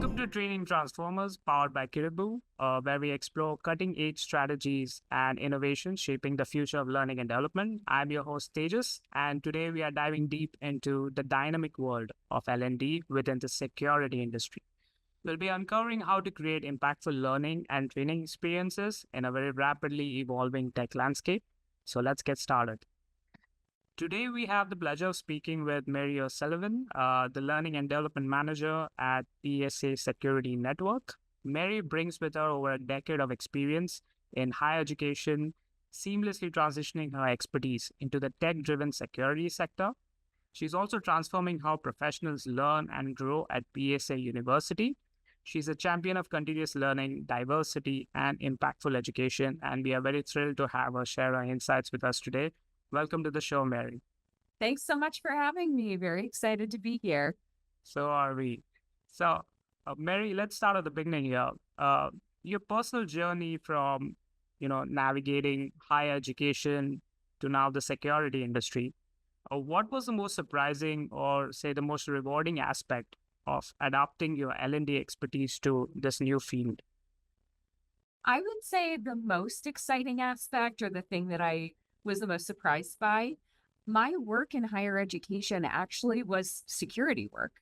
Welcome to Training Transformers, powered by Kiribu, where we explore cutting edge strategies and innovations shaping the future of learning and development. I'm your host, Tejas, and today we are diving deep into the dynamic world of L&D within the security industry. We'll be uncovering how to create impactful learning and training experiences in a very rapidly evolving tech landscape. So let's get started. Today, we have the pleasure of speaking with Mary O'Sullivan, the Learning and Development Manager at PSA Security Network. Mary brings with her over a decade of experience in higher education, seamlessly transitioning her expertise into the tech-driven security sector. She's also transforming how professionals learn and grow at PSA University. She's a champion of continuous learning, diversity, and impactful education, and we are very thrilled to have her share her insights with us today. Welcome to the show, Mary. Thanks so much for having me. Very excited to be here. So are we. So, Mary, let's start at the beginning here. Your personal journey from, navigating higher education to now the security industry. What was the most surprising or, say, the most rewarding aspect of adapting your L&D expertise to this new field? I would say the most exciting aspect, or the thing that I was the most surprised by, my work in higher education actually was security work.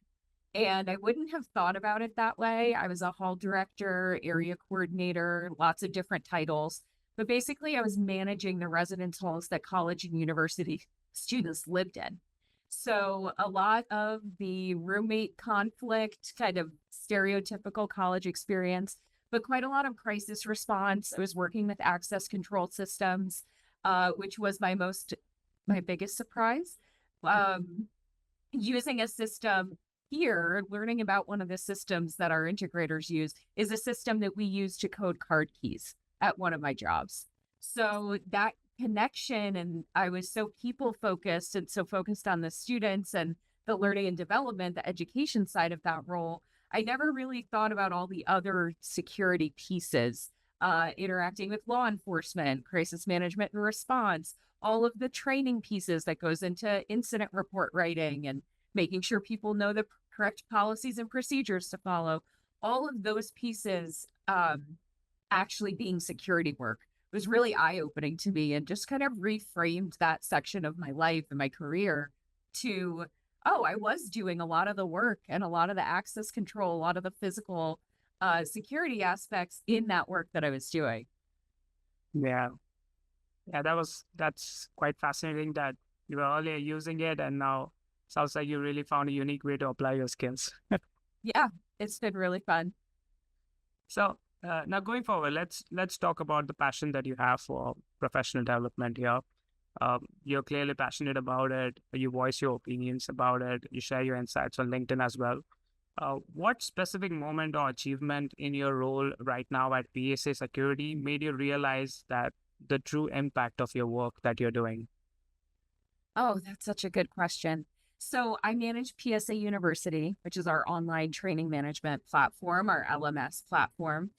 And I wouldn't have thought about it that way. I was a hall director, area coordinator, lots of different titles. But basically, I was managing the residence halls that college and university students lived in. So a lot of the roommate conflict, kind of stereotypical college experience, but quite a lot of crisis response. I was working with access control systems, which was my biggest surprise. Using a system here, learning about one of the systems that our integrators use is a system that we use to code card keys at one of my jobs. So that connection, and I was so people focused and so focused on the students and the learning and development, the education side of that role, I never really thought about all the other security pieces. Interacting with law enforcement, crisis management and response, all of the training pieces that goes into incident report writing and making sure people know the correct policies and procedures to follow. All of those pieces actually being security work was really eye-opening to me, and just kind of reframed that section of my life and my career to, I was doing a lot of the work and a lot of the access control, a lot of the physical security aspects in that work that I was doing. Yeah. That's quite fascinating that you were earlier using it and now sounds like you really found a unique way to apply your skills. Yeah, it's been really fun. So now going forward, let's talk about the passion that you have for professional development here. You're clearly passionate about it. You voice your opinions about it. You share your insights on LinkedIn as well. What specific moment or achievement in your role right now at PSA Security made you realize that the true impact of your work that you're doing? Oh, that's such a good question. So I manage PSA University, which is our online training management platform, our LMS platform.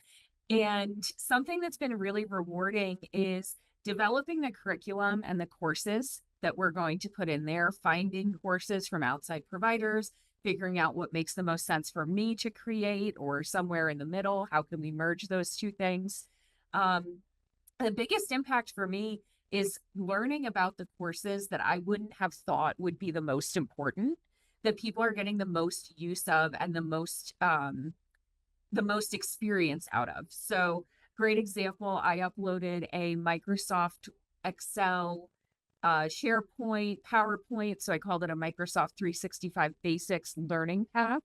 And something that's been really rewarding is developing the curriculum and the courses that we're going to put in there, finding courses from outside providers, figuring out what makes the most sense for me to create, or somewhere in the middle. How can we merge those two things? The biggest impact for me is learning about the courses that I wouldn't have thought would be the most important, that people are getting the most use of and the most experience out of. So great example, I uploaded a Microsoft Excel, SharePoint, PowerPoint. So I called it a Microsoft 365 Basics Learning Path,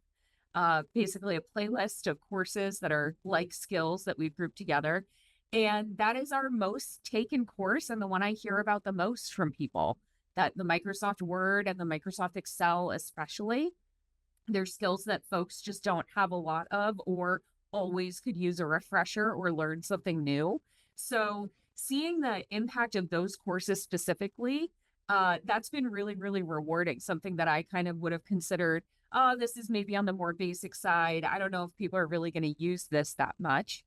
basically a playlist of courses that are like skills that we've grouped together. And that is our most taken course and the one I hear about the most from people, that the Microsoft Word and the Microsoft Excel especially, they're skills that folks just don't have a lot of, or always could use a refresher or learn something new. So seeing the impact of those courses specifically, that's been really, really rewarding. Something that I kind of would have considered, this is maybe on the more basic side. I don't know if people are really going to use this that much.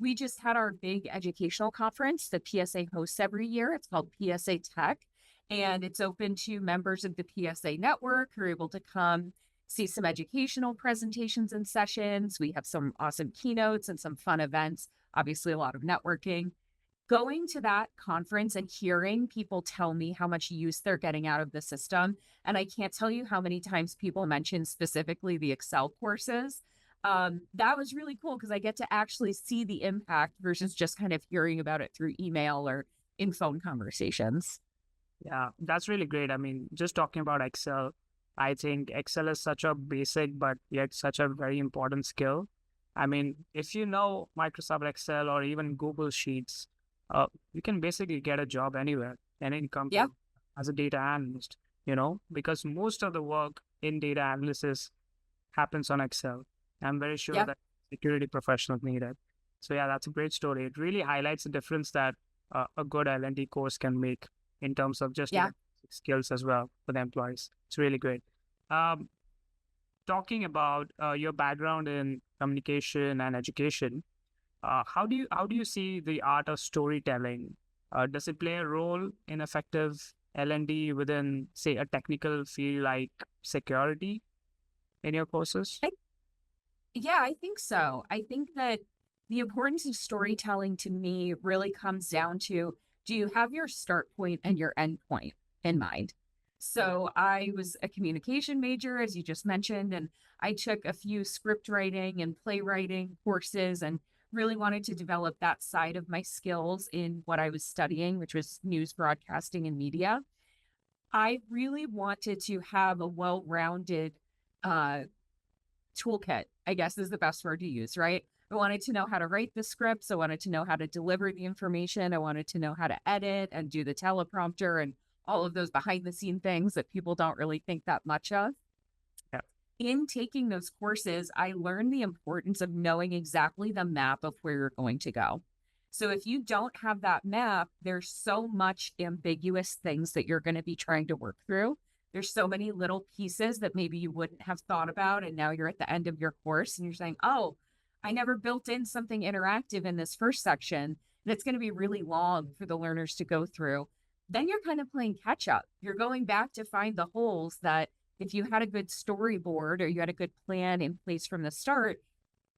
We just had our big educational conference that PSA hosts every year. It's called PSA Tech, and it's open to members of the PSA network who are able to come see some educational presentations and sessions. We have some awesome keynotes and some fun events, obviously, a lot of networking. Going to that conference and hearing people tell me how much use they're getting out of the system. And I can't tell you how many times people mention specifically the Excel courses. That was really cool because I get to actually see the impact versus just kind of hearing about it through email or in phone conversations. Yeah, that's really great. I mean, just talking about Excel, I think Excel is such a basic but yet such a very important skill. I mean, if you know Microsoft Excel or even Google Sheets, you can basically get a job anywhere, any Yeah. company as a data analyst, because most of the work in data analysis happens on Excel. I'm very sure Yeah. that security professionals need it. So yeah, that's a great story. It really highlights the difference that a good L&D course can make in terms of just Yeah. skills as well for the employees. It's really great. Um, Talking about your background in communication and education, how do you see the art of storytelling? Does it play a role in effective L&D within, say, a technical field like security in your courses? Yeah, I think so. I think that the importance of storytelling to me really comes down to, do you have your start point and your end point in mind? So I was a communication major, as you just mentioned, and I took a few script writing and playwriting courses and really wanted to develop that side of my skills in what I was studying, which was news broadcasting and media. I really wanted to have a well-rounded uh, toolkit, I guess is the best word to use, right? I wanted to know how to write the scripts. I wanted to know how to deliver the information. I wanted to know how to edit and do the teleprompter and all of those behind the scene things that people don't really think that much of. Yeah. In taking those courses, I learned the importance of knowing exactly the map of where you're going to go. So if you don't have that map, there's so much ambiguous things that you're going to be trying to work through. There's so many little pieces that maybe you wouldn't have thought about. And now you're at the end of your course and you're saying, oh, I never built in something interactive in this first section. And it's going to be really long for the learners to go through. Then you're kind of playing catch up. You're going back to find the holes that if you had a good storyboard or you had a good plan in place from the start,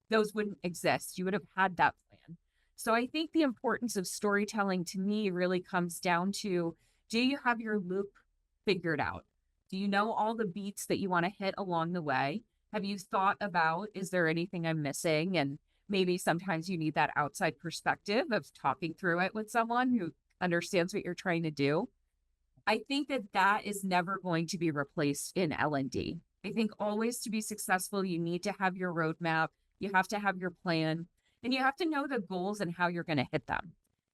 those wouldn't exist. You would have had that plan. So I think the importance of storytelling to me really comes down to, do you have your loop figured out? Do you know all the beats that you want to hit along the way? Have you thought about, is there anything I'm missing? And maybe sometimes you need that outside perspective of talking through it with someone who understands what you're trying to do. I think that that is never going to be replaced in L&D. I think always to be successful, you need to have your roadmap, you have to have your plan, and you have to know the goals and how you're going to hit them.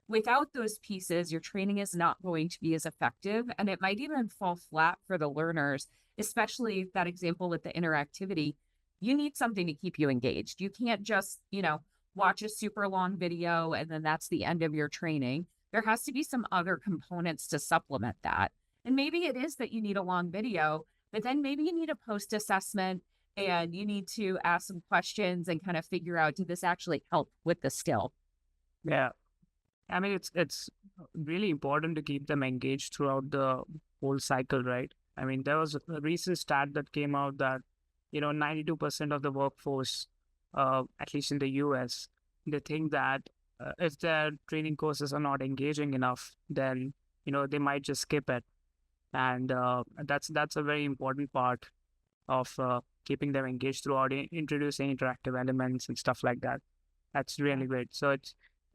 Without those pieces, your training is not going to be as effective, and it might even fall flat for the learners, especially that example with the interactivity. You need something to keep you engaged. You can't just, watch a super long video and then that's the end of your training. There has to be some other components to supplement that. And maybe it is that you need a long video, but then maybe you need a post assessment and you need to ask some questions and kind of figure out, did this actually help with the skill? Yeah. I mean, it's really important to keep them engaged throughout the whole cycle, right? I mean, there was a recent stat that came out that, 92% of the workforce, at least in the US, they think that if their training courses are not engaging enough, then, they might just skip it. And that's a very important part of keeping them engaged throughout introducing interactive elements and stuff like that. That's Yeah. really great. So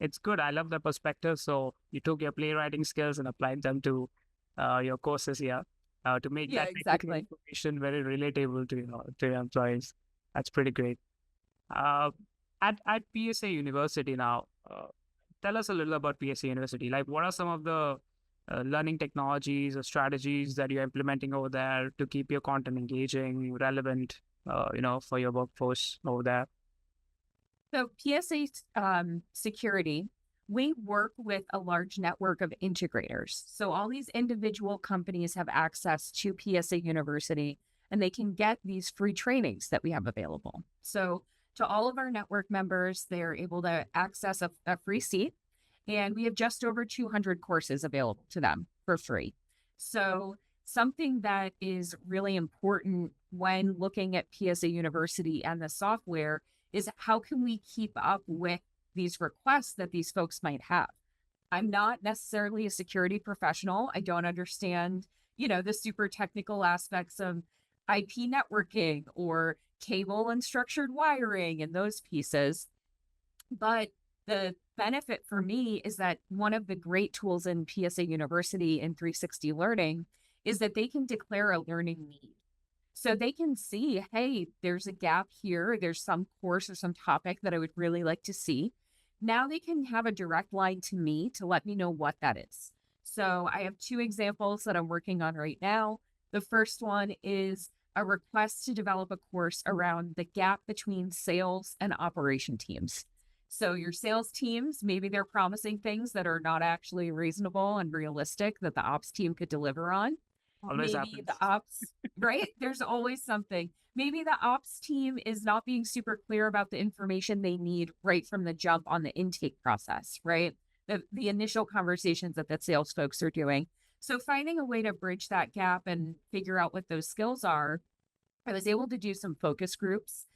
it's good. I love the perspective. So you took your playwriting skills and applied them to your courses here to make Yeah, that technical exactly. information very relatable to your employees. That's pretty great. Uh, at PSA University now, tell us a little about PSA University. Like, what are some of the learning technologies or strategies that you're implementing over there to keep your content engaging, relevant, for your workforce over there? So PSA Security, we work with a large network of integrators. So all these individual companies have access to PSA University and they can get these free trainings that we have available. So to all of our network members, they're able to access a free seat. And we have just over 200 courses available to them for free. So something that is really important when looking at PSA University and the software is how can we keep up with these requests that these folks might have? I'm not necessarily a security professional. I don't understand, the super technical aspects of IP networking or cable and structured wiring and those pieces. But the benefit for me is that one of the great tools in PSA University and 360 Learning is that they can declare a learning need. So they can see, hey, there's a gap here. There's some course or some topic that I would really like to see. Now they can have a direct line to me to let me know what that is. So I have two examples that I'm working on right now. The first one is a request to develop a course around the gap between sales and operation teams. So your sales teams, maybe they're promising things that are not actually reasonable and realistic that the ops team could deliver on. Always Maybe the happens. ops, right? There's always something. Maybe the ops team is not being super clear about the information they need right from the jump on the intake process, right? The initial conversations that the sales folks are doing. So finding a way to bridge that gap and figure out what those skills are, I was able to do some focus groups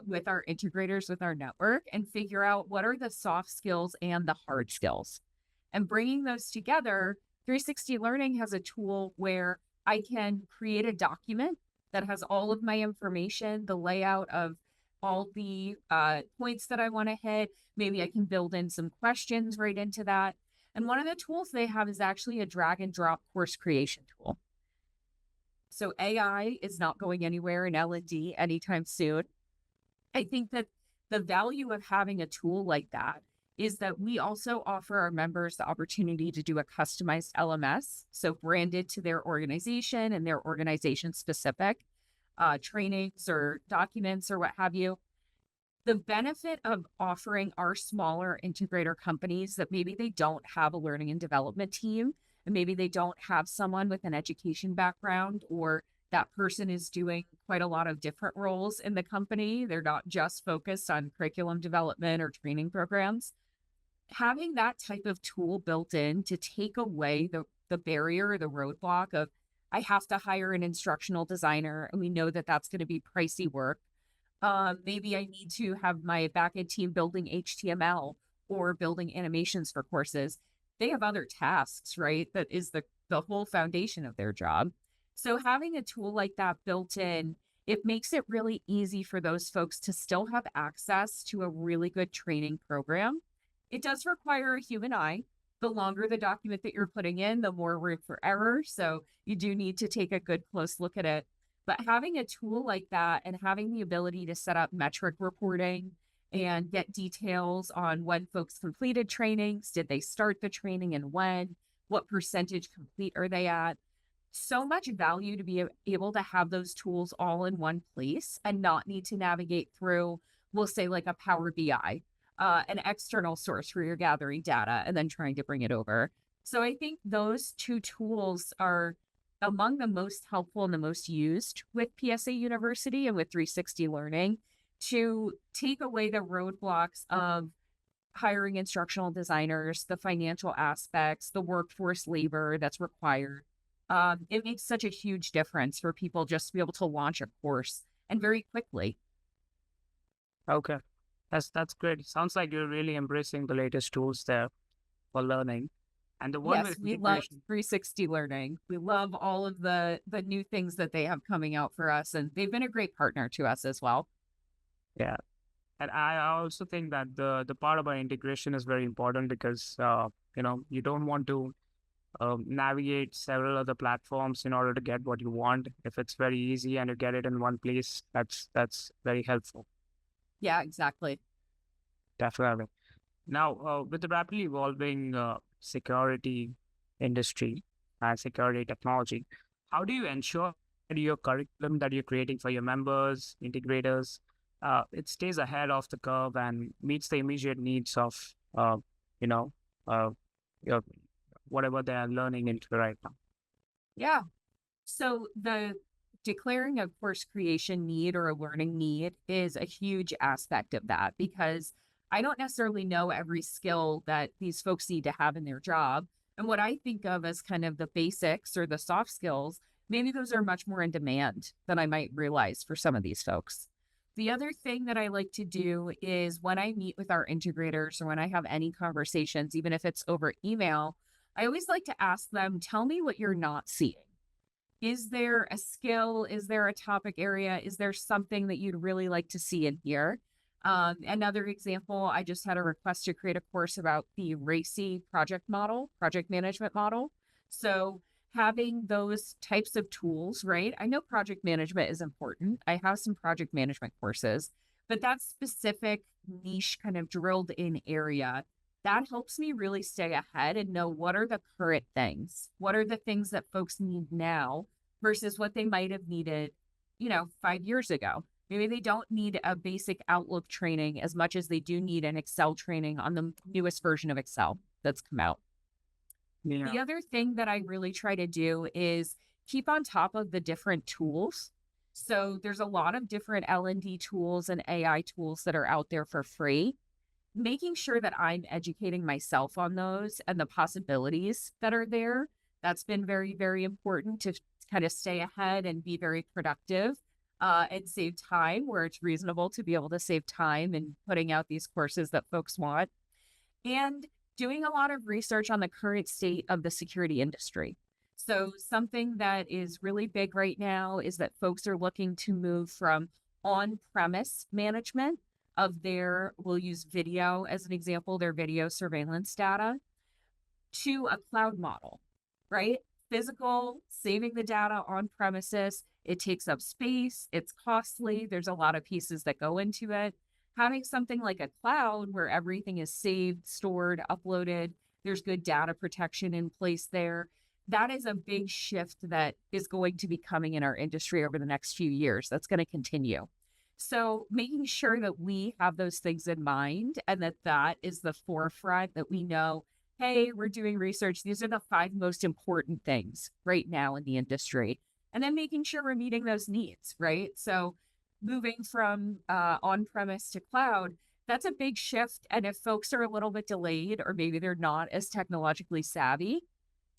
with our integrators with our network and figure out what are the soft skills and the hard skills. And bringing those together, 360 Learning has a tool where I can create a document that has all of my information, the layout of all the points that I want to hit. Maybe I can build in some questions right into that. And one of the tools they have is actually a drag and drop course creation tool. So AI is not going anywhere in L&D anytime soon. I think that the value of having a tool like that is that we also offer our members the opportunity to do a customized LMS, so branded to their organization and their organization specific trainings or documents or what have you. The benefit of offering our smaller integrator companies that maybe they don't have a learning and development team, and maybe they don't have someone with an education background, or that person is doing quite a lot of different roles in the company. They're not just focused on curriculum development or training programs. Having that type of tool built in to take away the barrier, the roadblock of, I have to hire an instructional designer, and we know that that's going to be pricey work. Maybe I need to have my backend team building HTML or building animations for courses. They have other tasks, right? That is the whole foundation of their job. So having a tool like that built in, it makes it really easy for those folks to still have access to a really good training program. It does require a human eye. The longer the document that you're putting in, the more room for error. So you do need to take a good close look at it. But having a tool like that and having the ability to set up metric reporting and get details on when folks completed trainings, did they start the training and when, what percentage complete are they at? So much value to be able to have those tools all in one place and not need to navigate through, we'll say like a Power BI, an external source where you're gathering data and then trying to bring it over. So I think those two tools are among the most helpful and the most used with PSA University and with 360 Learning to take away the roadblocks of hiring instructional designers, the financial aspects, the workforce labor that's required. It makes such a huge difference for people just to be able to launch a course and very quickly. Okay. That's great. Sounds like you're really embracing the latest tools there for learning. And the one Yes, with we love integration. 360 Learning. We love all of the new things that they have coming out for us, and they've been a great partner to us as well. Yeah. And I also think that the part about integration is very important because you don't want to navigate several other platforms in order to get what you want. If it's very easy and you get it in one place, that's very helpful. Yeah, exactly. Definitely. Now, with the rapidly evolving security industry and security technology, how do you ensure that your curriculum that you're creating for your members, integrators, it stays ahead of the curve and meets the immediate needs of, you know, uh, your, whatever they are learning into right now? Yeah. So the declaring a course creation need or a learning need is a huge aspect of that because I don't necessarily know every skill that these folks need to have in their job. And what I think of as kind of the basics or the soft skills maybe those are much more in demand than I might realize for some of these folks. The other thing that I like to do is when I meet with our integrators or when I have any conversations, even if it's over email, I always like to ask them, tell me what you're not seeing. Is there a skill? Is there a topic area? Is there something that you'd really like to see and hear? Another example, I just had a request to create a course about the RACI project management model. So having those types of tools, right? I know project management is important. I have some project management courses, but that specific niche kind of drilled in area that helps me really stay ahead and know what are the current things, what are the things that folks need now versus what they might have needed, 5 years ago. Maybe they don't need a basic Outlook training as much as they do need an Excel training on the newest version of Excel that's come out. Yeah. The other thing that I really try to do is keep on top of the different tools. So there's a lot of different L&D tools and AI tools that are out there for free. Making sure that I'm educating myself on those and the possibilities that are there. That's been very, very important to kind of stay ahead and be very productive and save time where it's reasonable to be able to save time and putting out these courses that folks want. And doing a lot of research on the current state of the security industry. So something that is really big right now is that folks are looking to move from on-premise management of we'll use video as an example, their video surveillance data, to a cloud model, right? Physical, saving the data on premises, it takes up space, it's costly, there's a lot of pieces that go into it. Having something like a cloud where everything is saved, stored, uploaded, there's good data protection in place there. That is a big shift that is going to be coming in our industry over the next few years. That's going to continue. So making sure that we have those things in mind and that is the forefront, that we know, hey, we're doing research. These are the 5 most important things right now in the industry. And then making sure we're meeting those needs, right? So moving from on-premise to cloud, that's a big shift. And if folks are a little bit delayed or maybe they're not as technologically savvy,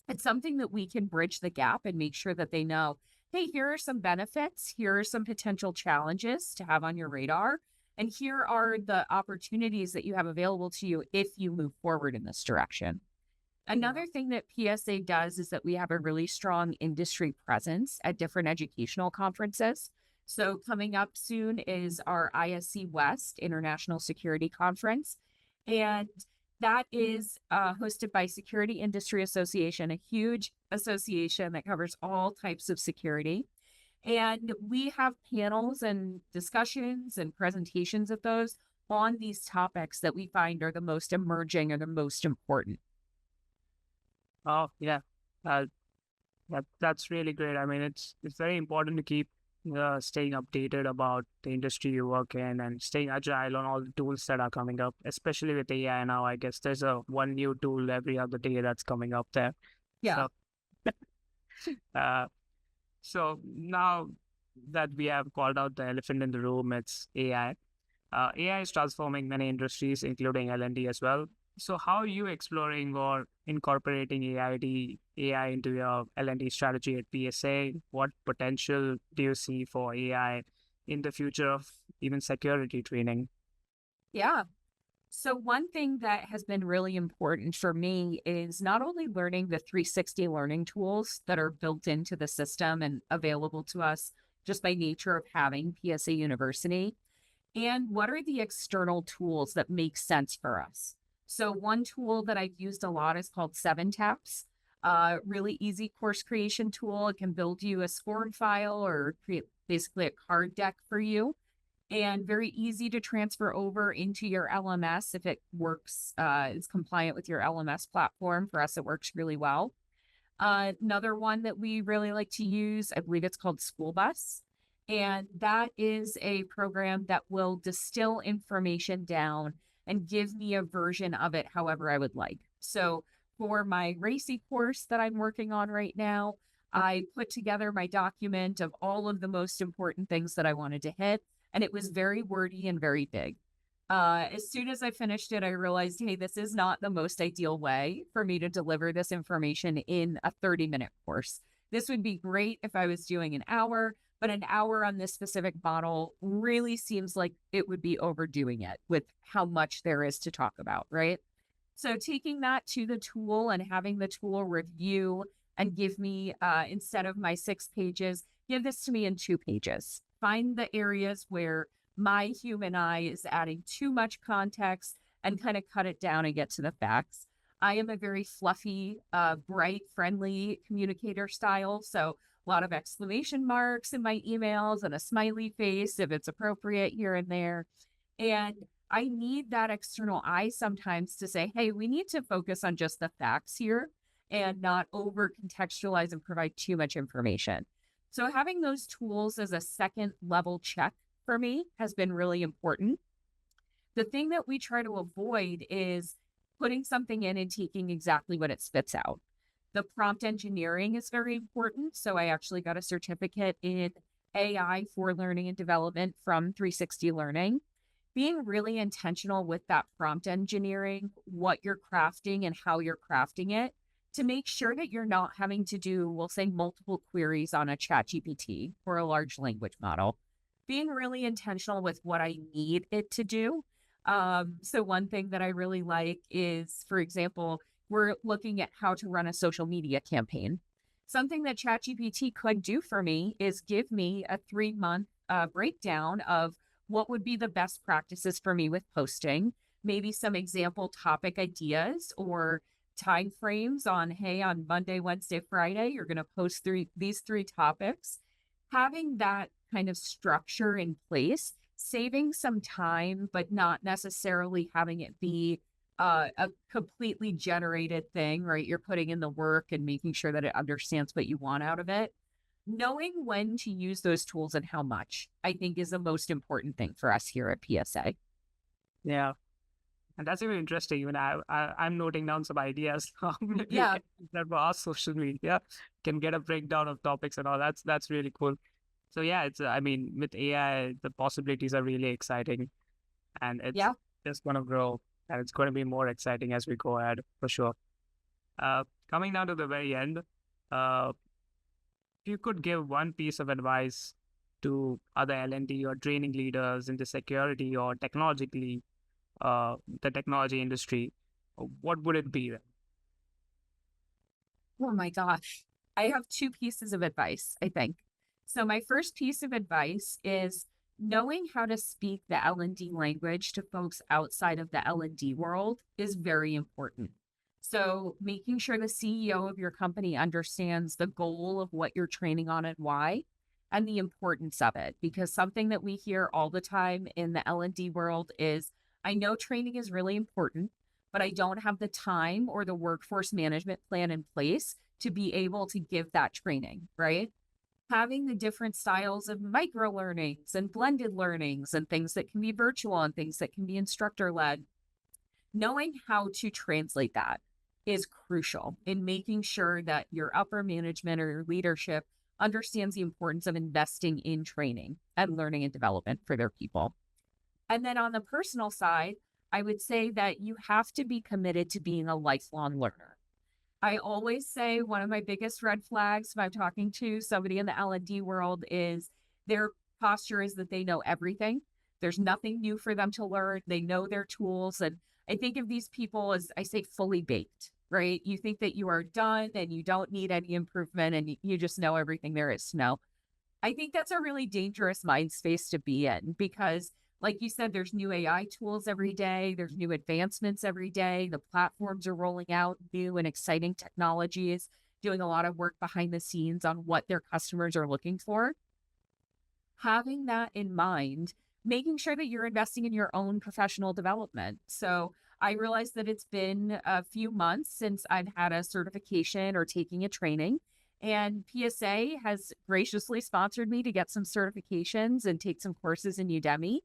it's something that we can bridge the gap and make sure that they know, hey, here are some benefits. Here are some potential challenges to have on your radar. And here are the opportunities that you have available to you if you move forward in this direction. Another thing that PSA does is that we have a really strong industry presence at different educational conferences. So coming up soon is our ISC West International Security Conference. And that is hosted by Security Industry Association, a huge association that covers all types of security. And we have panels and discussions and presentations of those on these topics that we find are the most emerging or the most important. Oh, yeah. That's really great. I mean, it's very important to keep staying updated about the industry you work in and staying agile on all the tools that are coming up, especially with AI now. I guess there's one new tool every other day that's coming up there. Yeah. So now that we have called out the elephant in the room, it's AI. AI is transforming many industries, including L&D as well. So how are you exploring or incorporating AI into your L&D strategy at PSA? What potential do you see for AI in the future of even security training? Yeah. So one thing that has been really important for me is not only learning the 360 learning tools that are built into the system and available to us just by nature of having PSA University, and what are the external tools that make sense for us. So one tool that I've used a lot is called 7Taps. Really easy course creation tool. It can build you a scored file or create basically a card deck for you, and very easy to transfer over into your LMS if it works, is compliant with your LMS platform. For us, it works really well. Another one that we really like to use, I believe it's called School Bus. And that is a program that will distill information down and give me a version of it however I would like. So for my RACI course that I'm working on right now, I put together my document of all of the most important things that I wanted to hit, and it was very wordy and very big. As soon as I finished it, I realized, hey, this is not the most ideal way for me to deliver this information in a 30-minute course. This would be great if I was doing an hour, but an hour on this specific model really seems like it would be overdoing it with how much there is to talk about, right? So taking that to the tool and having the tool review and give me, instead of my 6 pages, give this to me in 2 pages. Find the areas where my human eye is adding too much context and kind of cut it down and get to the facts. I am a very fluffy, bright, friendly communicator style. So a lot of exclamation marks in my emails and a smiley face if it's appropriate here and there. And I need that external eye sometimes to say, hey, we need to focus on just the facts here and not over contextualize and provide too much information. So having those tools as a second level check for me has been really important. The thing that we try to avoid is putting something in and taking exactly what it spits out. The prompt engineering is very important. So I actually got a certificate in AI for learning and development from 360 Learning. Being really intentional with that prompt engineering, what you're crafting and how you're crafting it to make sure that you're not having to do, we'll say, multiple queries on a chat GPT or a large language model. Being really intentional with what I need it to do. So one thing that I really like is, for example, we're looking at how to run a social media campaign. Something that ChatGPT could do for me is give me a 3-month breakdown of what would be the best practices for me with posting, maybe some example topic ideas or time frames on, hey, on Monday, Wednesday, Friday, you're going to post these 3 topics. Having that kind of structure in place, saving some time, but not necessarily having it be a completely generated thing, right? You're putting in the work and making sure that it understands what you want out of it. Knowing when to use those tools and how much, I think, is the most important thing for us here at PSA. Yeah. And that's even interesting. Even I'm noting down some ideas. Maybe we Yeah. can use that for our social media. Can get a breakdown of topics and all. That's really cool. So yeah, it's I mean, with AI, the possibilities are really exciting, and it's Yeah. just going to grow, and it's going to be more exciting as we go ahead for sure. Coming down to the very end, if you could give one piece of advice to other L&D or training leaders in the security or technologically, the technology industry, what would it be then? Oh my gosh. I have 2 pieces of advice, I think. So my first piece of advice is knowing how to speak the L&D language to folks outside of the L&D world is very important. So making sure the CEO of your company understands the goal of what you're training on and why and the importance of it, because something that we hear all the time in the L&D world is, I know training is really important, but I don't have the time or the workforce management plan in place to be able to give that training, right? Having the different styles of micro learnings and blended learnings and things that can be virtual and things that can be instructor led, knowing how to translate that is crucial in making sure that your upper management or your leadership understands the importance of investing in training and learning and development for their people. And then on the personal side, I would say that you have to be committed to being a lifelong learner. I always say one of my biggest red flags if I'm talking to somebody in the L&D world is their posture is that they know everything. There's nothing new for them to learn. They know their tools. And I think of these people as, I say, fully baked, right? You think that you are done and you don't need any improvement and you just know everything there is to know. I think that's a really dangerous mind space to be in because, like you said, there's new AI tools every day. There's new advancements every day. The platforms are rolling out new and exciting technologies, doing a lot of work behind the scenes on what their customers are looking for. Having that in mind, making sure that you're investing in your own professional development. So I realize that it's been a few months since I've had a certification or taking a training. And PSA has graciously sponsored me to get some certifications and take some courses in Udemy.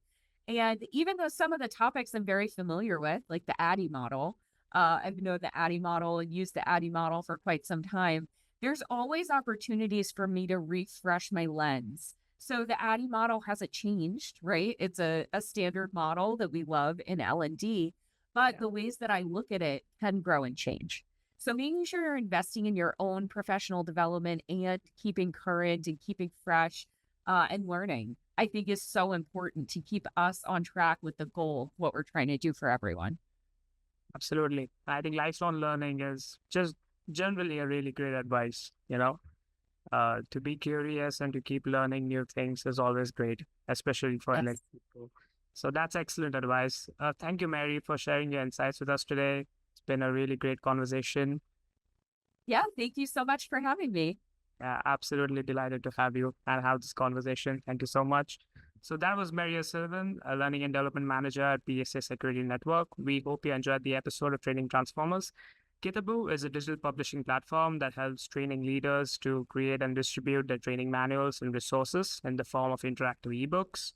And even though some of the topics I'm very familiar with, like the ADDIE model, I've known the ADDIE model and used the ADDIE model for quite some time, there's always opportunities for me to refresh my lens. So the ADDIE model hasn't changed, right? It's a standard model that we love in L&D, but the ways that I look at it can grow and change. So making sure you're investing in your own professional development and keeping current and keeping fresh and learning, I think is so important to keep us on track with the goal, what we're trying to do for everyone. Absolutely. I think lifelong learning is just generally a really great advice, to be curious and to keep learning new things is always great, especially for Yes. like people. So that's excellent advice. Thank you, Mary, for sharing your insights with us today. It's been a really great conversation. Yeah. Thank you so much for having me. Absolutely delighted to have you and have this conversation. Thank you so much. So that was Mary Sullivan, a Learning and Development Manager at PSA Security Network. We hope you enjoyed the episode of Training Transformers. Kitaboo is a digital publishing platform that helps training leaders to create and distribute their training manuals and resources in the form of interactive ebooks.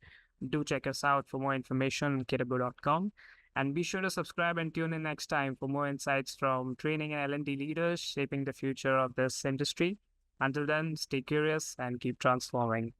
Do check us out for more information on kitaboo.com. And be sure to subscribe and tune in next time for more insights from training and L&D leaders shaping the future of this industry. Until then, stay curious and keep transforming.